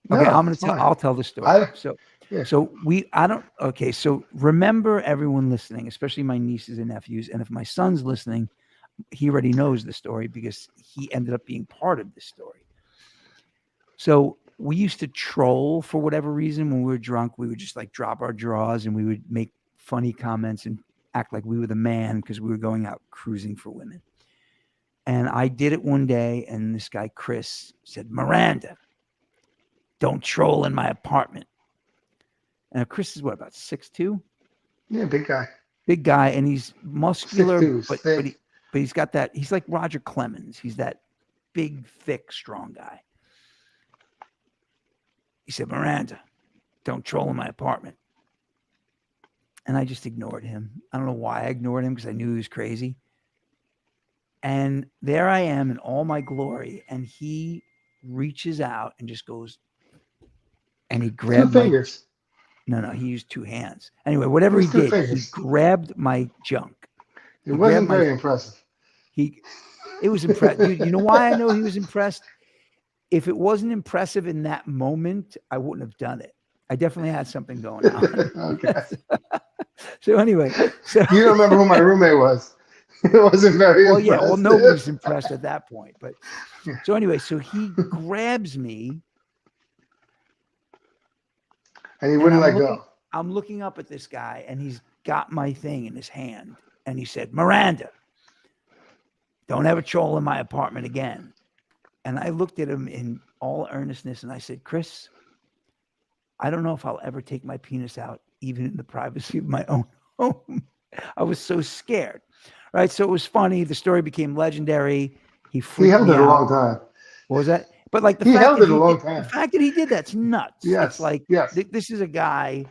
No, okay, I'll tell the story. So remember everyone listening, especially my nieces and nephews. And if my son's listening, he already knows the story because he ended up being part of this story. So we used to troll for whatever reason. When we were drunk, we would just like drop our drawers and we would make funny comments and act like we were the man because we were going out cruising for women. And I did it one day, and this guy, Chris, said, Miranda, don't troll in my apartment. And Chris is what, about 6'2"? Yeah, big guy. Big guy, and he's muscular, 6'2", but he's got that, he's like Roger Clemens. He's that big, thick, strong guy. He said, Miranda, don't troll in my apartment. And I just ignored him. I don't know why I ignored him because I knew he was crazy. And there I am in all my glory. And he reaches out and just goes, and he grabbed 2 fingers. No, he used 2 hands. Anyway, whatever he did, he grabbed my junk. It wasn't very impressive. It was impressive. Dude, you know why I know he was impressed? If it wasn't impressive in that moment, I wouldn't have done it. I definitely had something going on. Okay. So anyway. You don't remember who my roommate was. It wasn't very impressive. Yeah, well, nobody's impressed at that point. But so anyway, so he grabs me. And he wouldn't let go. I'm looking up at this guy, and he's got my thing in his hand. And he said, Miranda, don't ever troll in my apartment again. And I looked at him in all earnestness, and I said, Chris, I don't know if I'll ever take my penis out, even in the privacy of my own home. I was so scared. Right. So it was funny. The story became legendary. He held it a long time. What was that? But like he held it a long time. The fact that he did that's nuts. Yes. It's like, this is a guy.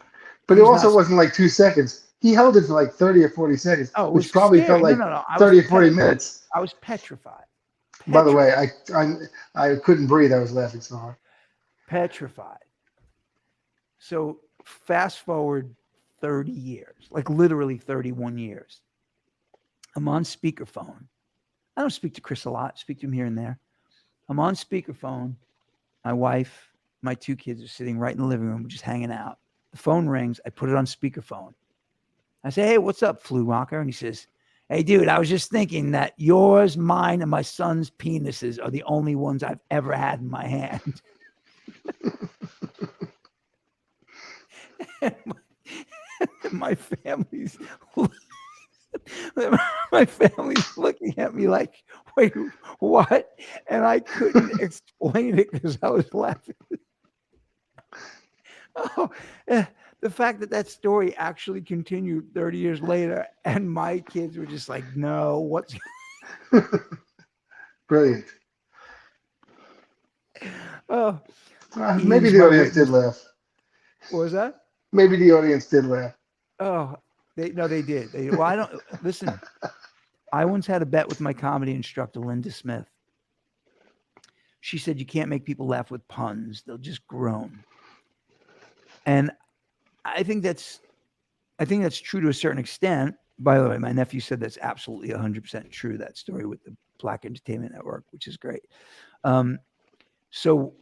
But it also wasn't like 2 seconds. He held it for like 30 or 40 seconds, which probably felt like 30 or 40 minutes. I was petrified. By the way, I couldn't breathe. I was laughing so hard. Petrified. So fast forward 30 years, like literally 31 years. I'm on speakerphone. I don't speak to Chris a lot. Speak to him here and there. I'm on speakerphone. My wife, my 2 kids are sitting right in the living room. We're just hanging out. The phone rings. I put it on speakerphone. I say, hey, what's up, Flugmacher? And he says, hey, dude, I was just thinking that yours, mine, and my son's penises are the only ones I've ever had in my hand. And my family's looking at me like, wait, what? And I couldn't explain it because I was laughing. The fact that story actually continued 30 years later, and my kids were just like, no, what's brilliant. Oh, maybe the audience did laugh. What was that? Maybe the audience did laugh. Oh, they did. Well, I don't listen. I once had a bet with my comedy instructor, Linda Smith. She said, you can't make people laugh with puns. They'll just groan. And I think that's true to a certain extent. By the way, my nephew said that's absolutely 100% true. That story with the Black Entertainment Network, which is great. So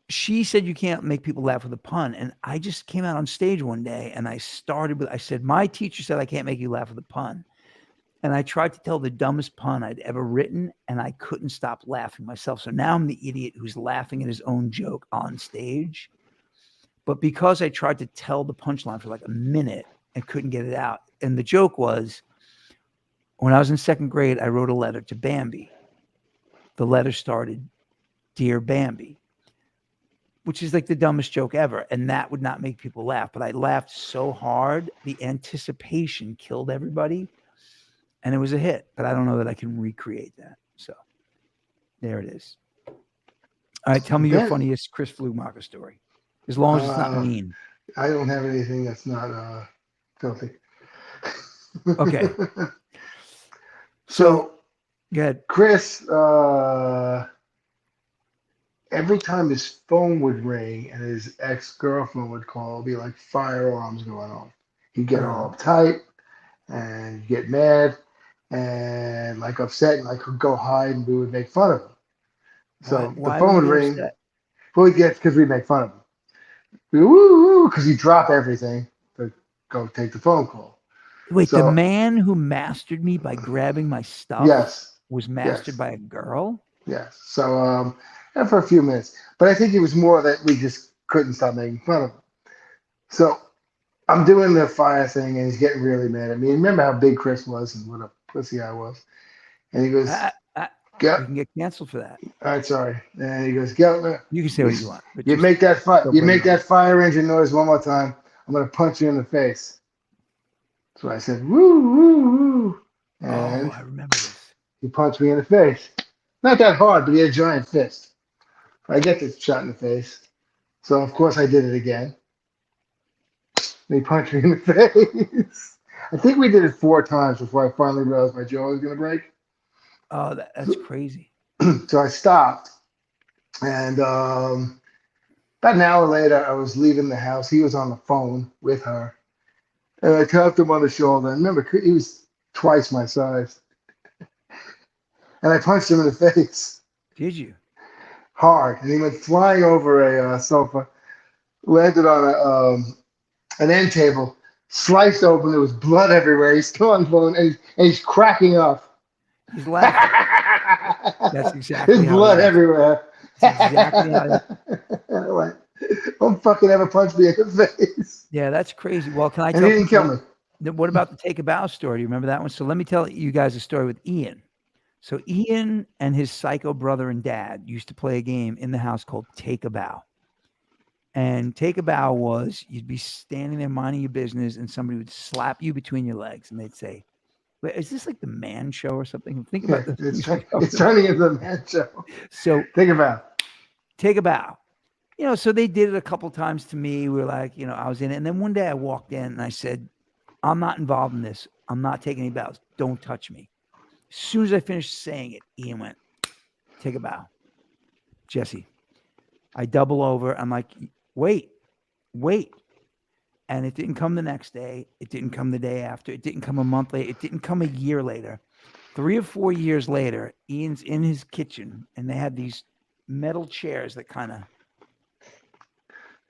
she said you can't make people laugh with a pun, and I just came out on stage one day and I said, my teacher said I can't make you laugh with a pun. And I tried to tell the dumbest pun I'd ever written, and I couldn't stop laughing myself. So now I'm the idiot who's laughing at his own joke on stage. But because I tried to tell the punchline for like a minute and couldn't get it out. And the joke was, when I was in second grade, I wrote a letter to Bambi. The letter started, "Dear Bambi," which is like the dumbest joke ever. And that would not make people laugh. But I laughed so hard, the anticipation killed everybody. And it was a hit, but I don't know that I can recreate that. So there it is. All right, tell me your funniest Chris Flugmacher story, as long as it's not mean. I don't have anything that's not filthy. Okay. So go ahead. Chris, every time his phone would ring and his ex-girlfriend would call, it'd be like fire alarms going on. He'd get all uptight and get mad and like upset, and I could go hide and we would make fun of him. So the phone would ring. Well, he gets because we make fun of him. Woo, because he dropped everything to go take the phone call. Wait, the man who mastered me by grabbing my stuff was mastered by a girl? Yes. So and for a few minutes. But I think it was more that we just couldn't stop making fun of him. So I'm doing the fire thing and he's getting really mad at me. Remember how big Chris was and what a pussy I was. And he goes, you can get canceled for that. All right, sorry. And he goes, "Go." You can say what you want. But you make that fire engine noise one more time, I'm gonna punch you in the face. So I said, "Woo, woo, woo." And I remember this. He punched me in the face. Not that hard, but he had a giant fist. I get the shot in the face. So of course I did it again. And he punched me in the face. I think we did it 4 times before I finally realized my jaw was gonna break. Oh, that's crazy. So I stopped, and about an hour later, I was leaving the house. He was on the phone with her, and I tapped him on the shoulder. And remember, he was twice my size, and I punched him in the face. Did you? Hard, and he went flying over a sofa, landed on an end table, sliced open. There was blood everywhere. He's still on the phone, and he's cracking up. He's laughing. That's exactly There's blood everywhere. That's exactly how I went, "Don't fucking ever punch me in the face." Yeah, that's crazy. Well, can I tell you? And he didn't kill me. What about the Take a Bow story? Do you remember that one? So let me tell you guys a story with Ian. So Ian and his psycho brother and dad used to play a game in the house called Take a Bow. And Take a Bow was, you'd be standing there minding your business and somebody would slap you between your legs and they'd say, "Wait, is this like the Man Show or something?" Think about this. It's turning into the Man Show. So Take a bow. Take a bow. So they did it a couple times to me. We were like, I was in it. And then one day I walked in and I said, "I'm not involved in this. I'm not taking any bows. Don't touch me." As soon as I finished saying it, Ian went, "Take a bow." Jesse, I double over. I'm like, wait. And it didn't come the next day. It didn't come the day after. It didn't come a month later. It didn't come a year later. 3 or 4 years later, Ian's in his kitchen, and they had these metal chairs that kind of...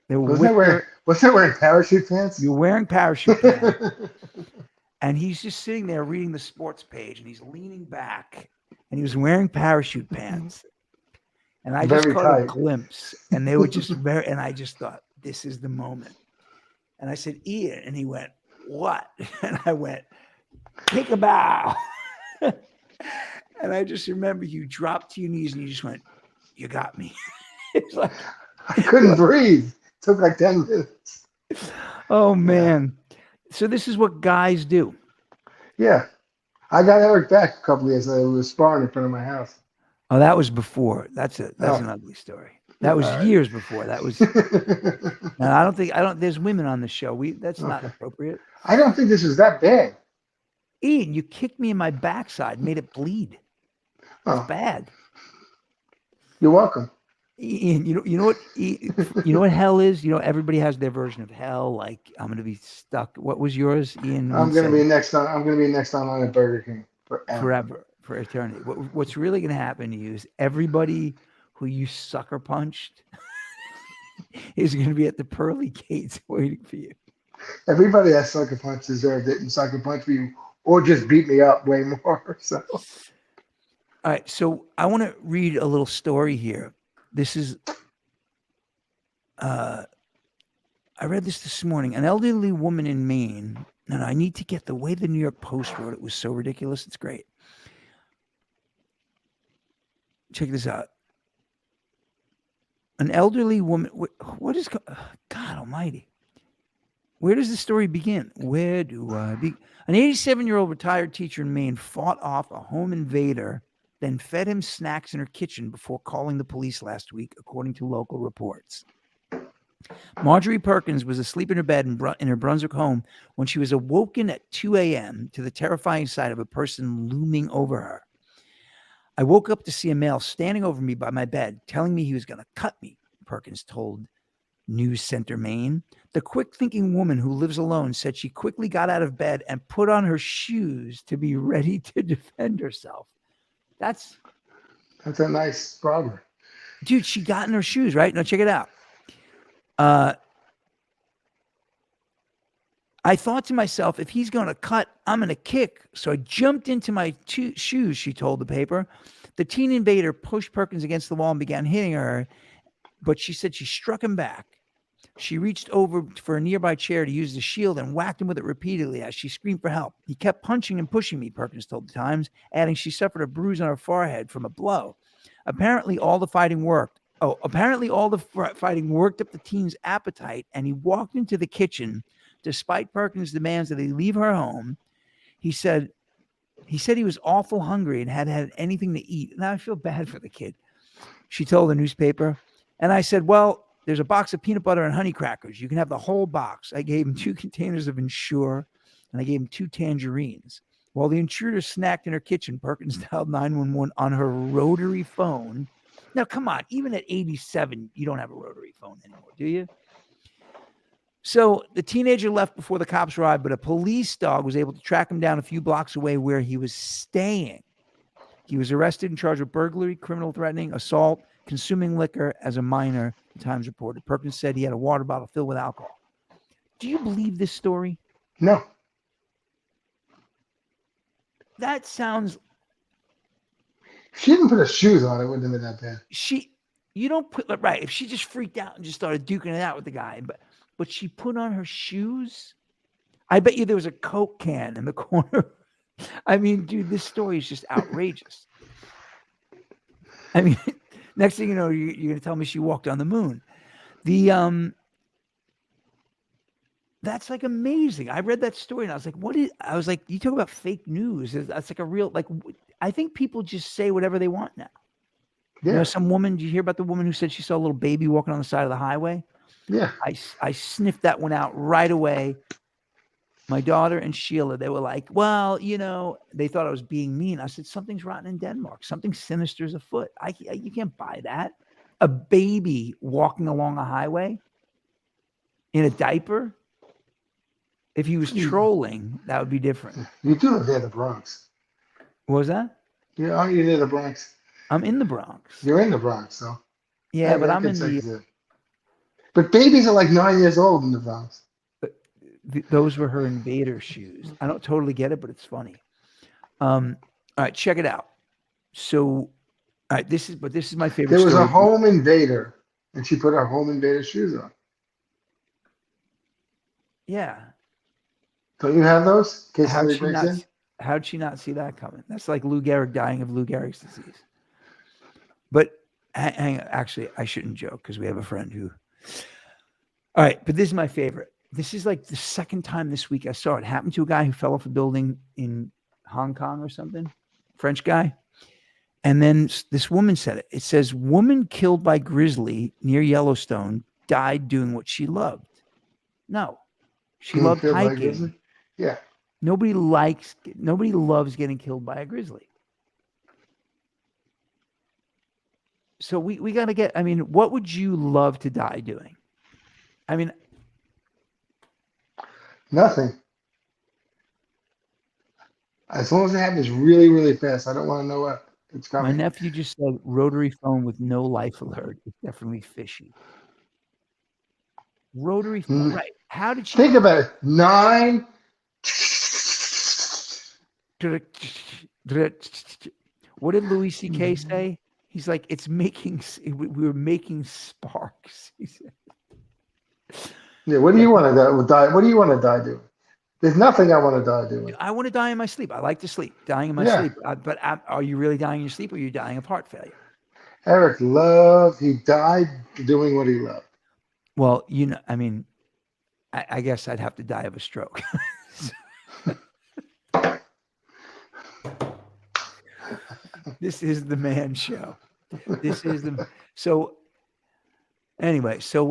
Was that wearing parachute pants? You're wearing parachute pants. And he's just sitting there reading the sports page, and he's leaning back, and he was wearing parachute pants. And I just caught a glimpse, and they were just and I just thought, this is the moment. And I said, "Ian," and he went, "What?" And I went, "Take a bow." And I just remember you dropped to your knees and you just went, "You got me." It's like I couldn't breathe. It took like 10 minutes. Oh man. So this is what guys do. Yeah. I got Eric back a couple of years later. We were sparring in front of my house. Oh, that was before. That's an ugly story. That was years before. That was. And I don't. There's women on the show. That's not appropriate. I don't think this is that bad. Ian, you kicked me in my backside, made it bleed. It's bad. You're welcome. Ian, you know what hell is? You know, everybody has their version of hell. Like, I'm gonna be stuck. What was yours? Ian I'm once gonna said, be next on. I'm gonna be next online at Burger King forever. forever, for eternity. What's really gonna happen to you is everybody who you sucker punched is gonna be at the pearly gates waiting for you. Everybody that sucker punch deserved it, and sucker punch me or just beat me up way more. So All right, so I want to read a little story here. This is I read this morning. An elderly woman in Maine. And I need to get the way the New York Post wrote it was so ridiculous. It's great. Check this out. An elderly woman. What is God Almighty? Where does the story begin? Where do I begin? An 87-year-old retired teacher in Maine fought off a home invader, then fed him snacks in her kitchen before calling the police last week, according to local reports. Marjorie Perkins was asleep in her bed in her Brunswick home when she was awoken at 2 a.m. to the terrifying sight of a person looming over her. I woke up to see a male standing over me by my bed, telling me he was going to cut me, Perkins told News Center Maine. The quick-thinking woman who lives alone said she quickly got out of bed and put on her shoes to be ready to defend herself. That's a nice problem. Dude, she got in her shoes, right? Now check it out. I thought to myself, if he's going to cut, I'm going to kick. So I jumped into my shoes, she told the paper. The teen invader pushed Perkins against the wall and began hitting her, but she said she struck him back. She reached over for a nearby chair to use the shield and whacked him with it repeatedly as she screamed for help. He kept punching and pushing me, Perkins told the Times, adding she suffered a bruise on her forehead from a blow. Apparently all the fighting worked up the teen's appetite, and he walked into the kitchen despite Perkins' demands that he leave her home. He said he was awful hungry and hadn't had anything to eat. Now I feel bad for the kid, she told the newspaper. And I said, well, there's a box of peanut butter and honey crackers. You can have the whole box. I gave him 2 containers of Ensure, and I gave him 2 tangerines. While the intruder snacked in her kitchen, Perkins dialed 911 on her rotary phone. Now, come on, even at 87, you don't have a rotary phone anymore, do you? So the teenager left before the cops arrived, but a police dog was able to track him down a few blocks away where he was staying. He was arrested and charged with burglary, criminal threatening, assault, consuming liquor as a minor, the Times reported. Perkins said he had a water bottle filled with alcohol. Do you believe this story? No. That sounds... If she didn't put her shoes on, it wouldn't have been that bad. You don't put... Right, if she just freaked out and just started duking it out with the guy, but she put on her shoes? I bet you there was a Coke can in the corner. I mean, dude, this story is just outrageous. I mean, next thing you know, you're going to tell me she walked on the moon. That's like amazing. I read that story and I was like, I was like, you talk about fake news. That's like a real, like, I think people just say whatever they want now. Yeah. You know, some woman, did you hear about the woman who said she saw a little baby walking on the side of the highway? Yeah. I sniffed that one out right away. My daughter and Sheila, they were like, well, you know, they thought I was being mean. I said, something's rotten in Denmark. Something sinister is afoot. You can't buy that. A baby walking along a highway in a diaper. If he was trolling, that would be different. You do live near the Bronx. What was that? Yeah, aren't you near the Bronx? I'm in the Bronx. You're in the Bronx, so. Yeah, but I'm in the... But babies are like 9 years old in the Bronx. Those were her invader shoes. I don't totally get it, but it's funny. All right, check it out. So, all right, this is my favorite. There was story. a home invader, and she put her home invader shoes on. Yeah. Don't you have those? In case How'd somebody breaks in? How'd she not see that coming? That's like Lou Gehrig dying of Lou Gehrig's disease. But hang on, actually, I shouldn't joke because we have a friend who. All right, but this is my favorite. This is like the second time this week I saw it. It happened to a guy who fell off a building in Hong Kong or something, French guy. And then this woman said it. It says, woman killed by grizzly near Yellowstone died doing what she loved. No, she loved hiking. Yeah. Nobody loves getting killed by a grizzly. So we got to get, I mean, what would you love to die doing? I mean, Nothing. As long as it happens really, really fast, I don't want to know what it's my coming. nephew just said rotary phone with no life alert. It's definitely fishy. Rotary phone, right. How did she Think about it. 9. What did Louis C.K. say? He's like, it's making, we were making sparks. He said. Yeah, what do you want to die? What do you want to die doing? There's nothing I want to die doing. I want to die in my sleep. I like to sleep, dying in my Yeah. sleep. But are you really dying in your sleep, or are you dying of heart failure? Eric he died doing what he loved. Well, you know, I mean, I guess I'd have to die of a stroke. This is the man show. This is the so. Anyway, so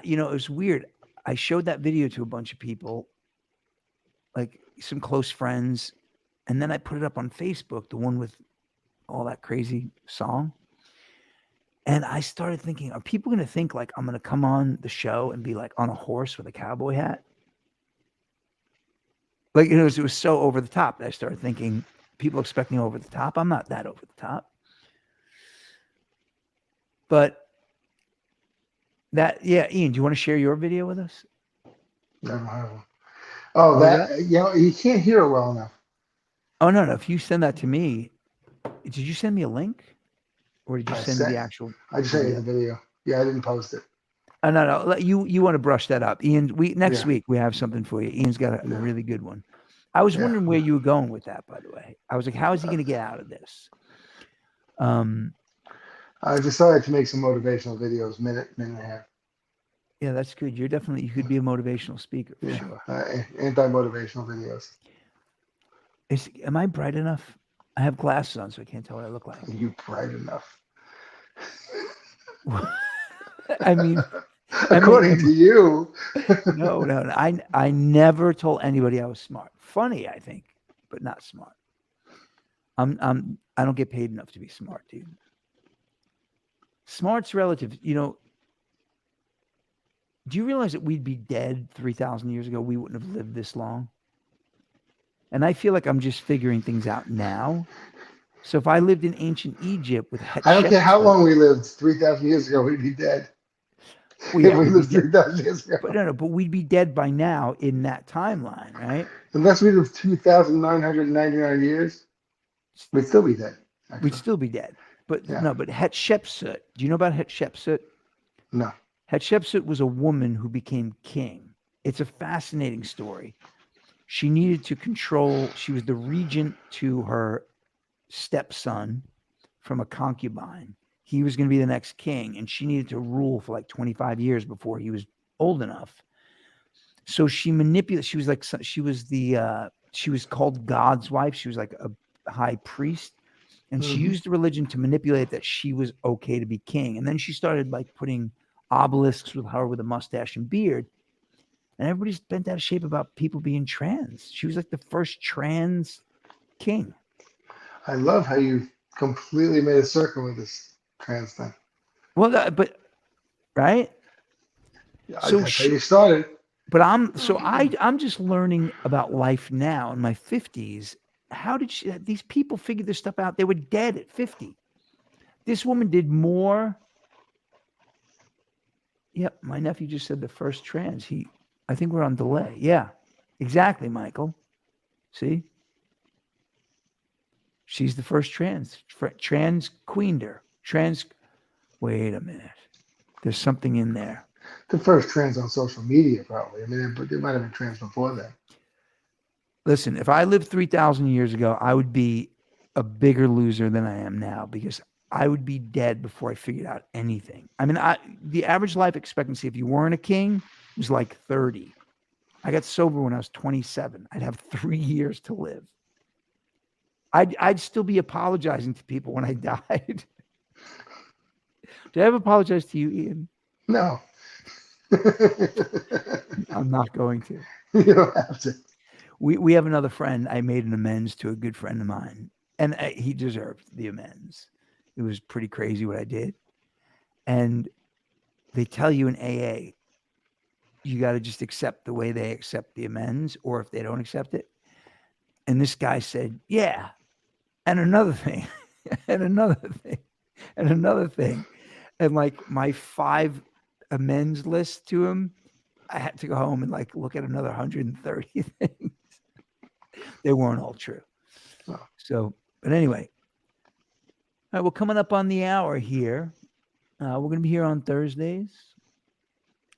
you know, it was weird. I showed that video to a bunch of people, like some close friends, and then I put it up on Facebook, the one with all that crazy song. And I started thinking, are people going to think like I'm going to come on the show and be like on a horse with a cowboy hat? Like, it was so over the top that I started thinking, people expect me over the top. I'm not that over the top. But that, yeah, Ian, do you want to share your video with us? Never mind. Oh, that, you know, you can't hear it well enough. Oh, no. If you send that to me, did you send me a link? Or did you send me the actual? I just sent you the video. Yeah, I didn't post it. Oh, no. You want to brush that up. Ian, next week we have something for you. Ian's got a really good one. I was wondering where you were going with that, by the way. I was like, how is he going to get out of this? I decided to make some motivational videos, minute and a half. Yeah, that's good. You could be a motivational speaker for sure. Anti-motivational videos. Am I bright enough? I have glasses on, so I can't tell what I look like. Are you bright enough? I mean, according to you. No. I never told anybody I was smart. Funny, I think, but not smart. I don't get paid enough to be smart, dude. Smart's relative. You know, do you realize that we'd be dead 3,000 years ago? We wouldn't have lived this long. And I feel like I'm just figuring things out now. So if I lived in ancient Egypt with I don't care how long we lived, 3,000 years ago, we'd be dead. Well, yeah, we lived 3,000 years ago. But we'd be dead by now in that timeline, right? Unless we lived 2,999 years, we'd still be dead. Actually. We'd still be dead. But no, but Hatshepsut, do you know about Hatshepsut? No. Hatshepsut was a woman who became king. It's a fascinating story. She needed to control, she was the regent to her stepson from a concubine. He was going to be the next king, and she needed to rule for like 25 years before he was old enough. So she manipulated, she was called God's wife. She was like a high priest. And she used the religion to manipulate that she was okay to be king. And then she started like putting obelisks with her with a mustache and beard. And everybody's bent out of shape about people being trans. She was like the first trans king. I love how you completely made a circle with this trans thing. Well, right? So that's how you started. But I'm just learning about life now in my 50s. How did these people figure this stuff out? They were dead at 50. This woman did more. Yep, my nephew just said the first trans. I think we're on delay. Yeah, exactly, Michael. See? She's the first trans queener. Wait a minute. There's something in there. The first trans on social media, probably. I mean, but there might have been trans before that. Listen, if I lived 3,000 years ago, I would be a bigger loser than I am now because I would be dead before I figured out anything. I mean, the average life expectancy, if you weren't a king, was like 30. I got sober when I was 27. I'd have 3 years to live. I'd still be apologizing to people when I died. Did I ever apologize to you, Ian? No. I'm not going to. You don't have to. We have another friend. I made an amends to a good friend of mine, and he deserved the amends. It was pretty crazy what I did. And they tell you in AA, you got to just accept the way they accept the amends, or if they don't accept it. And this guy said, yeah. And another thing, and another thing, and another thing. And like my 5 amends list to him, I had to go home and like look at another 130 things. They weren't all true. So, but anyway, all right, we're coming up on the hour here. We're going to be here on Thursdays.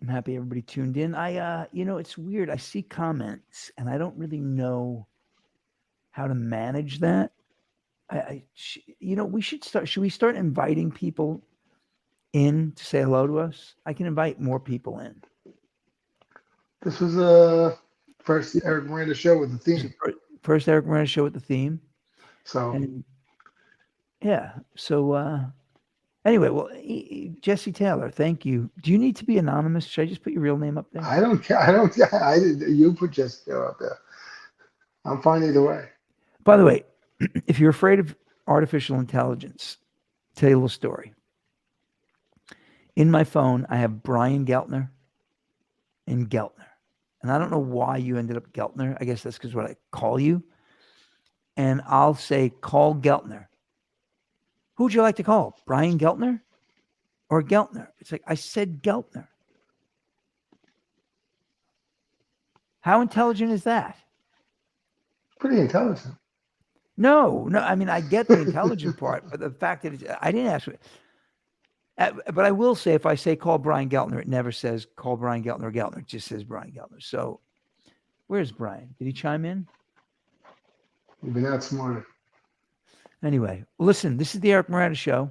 I'm happy everybody tuned in. It's weird. I see comments and I don't really know how to manage that. We should start. Should we start inviting people in to say hello to us? I can invite more people in. This was the first Eric Miranda show with the theme. First Eric Miranda show with the theme. So, and, yeah. So, anyway, well, Jesse Taylor, thank you. Do you need to be anonymous? Should I just put your real name up there? I don't care. You put Jesse Taylor up there. I'm fine either way. By the way, if you're afraid of artificial intelligence, I'll tell you a little story. In my phone, I have Brian Geltner and Geltner. And I don't know why you ended up Geltner. I guess that's because what I call you. And I'll say, call Geltner. Who would you like to call? Brian Geltner or Geltner? It's like, I said Geltner. How intelligent is that? Pretty intelligent. No. I mean, I get the intelligent part, but the fact that I didn't ask. But I will say, if I say call Brian Geltner, it never says call Brian Geltner or Geltner. It just says Brian Geltner. So where's Brian? Did he chime in? You've been outsmarted. Anyway, listen, this is the Eric Miranda show.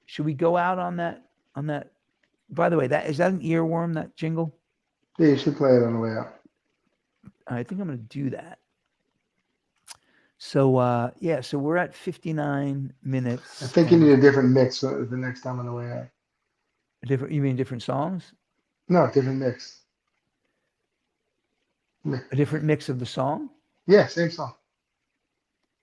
Should we go out on that? By the way, is that an earworm, that jingle? Yeah, you should play it on the way out. I think I'm going to do that. So, so we're at 59 minutes. I think you need a different mix the next time on the way out. You mean different songs? No, different mix. A different mix of the song? Yeah, same song.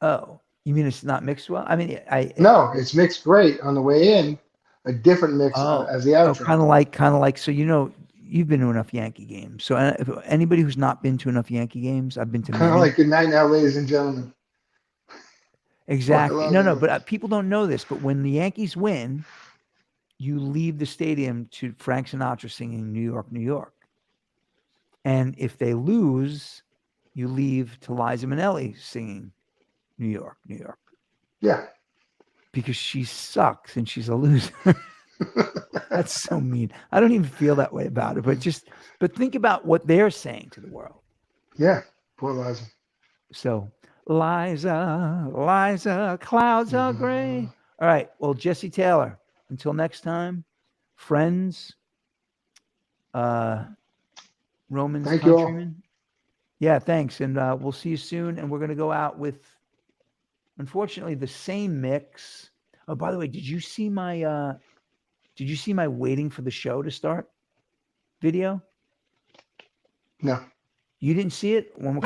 Oh, you mean it's not mixed well? I mean, No, it's mixed great on the way in. A different mix as the outro. Kind of like. So you've been to enough Yankee games. So if anybody who's not been to enough Yankee games, I've been to kind of like good night now, ladies and gentlemen. Exactly. No, but people don't know this. But when the Yankees win, you leave the stadium to Frank Sinatra singing New York, New York. And if they lose, you leave to Liza Minnelli singing New York, New York. Yeah. Because she sucks and she's a loser. That's so mean. I don't even feel that way about it. But think about what they're saying to the world. Yeah. Poor Liza. So, Liza, clouds are gray. All right. Well, Jesse Taylor, until next time, friends, Romans, Thank countrymen. you all. Yeah, thanks. And we'll see you soon. And we're going to go out with, unfortunately, the same mix. Oh, by the way, did you see my waiting for the show to start video? No. You didn't see it? One more.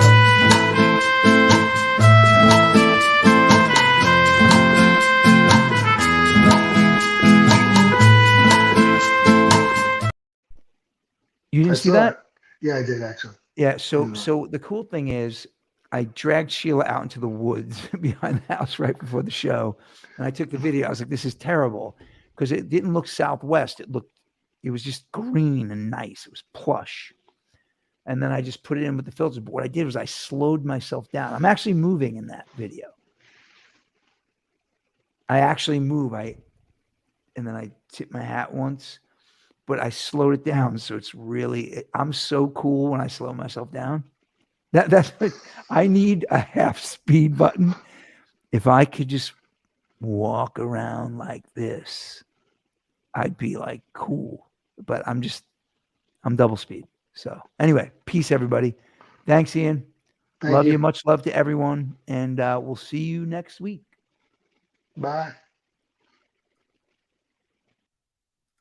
You didn't see that? Yeah, I did actually. Yeah. So the cool thing is, I dragged Sheila out into the woods behind the house right before the show, and I took the video. I was like, "This is terrible," because it didn't look Southwest. It was just green and nice. It was plush. And then I just put it in with the filters. But what I did was I slowed myself down. I'm actually moving in that video. I actually move. And then I tip my hat once, but I slowed it down. So it's really, I'm so cool when I slow myself down. That's I need a half speed button. If I could just walk around like this, I'd be like cool. But I'm double speed. So anyway, peace, everybody. Thanks, Ian. Love you. Much love to everyone. And we'll see you next week. Bye.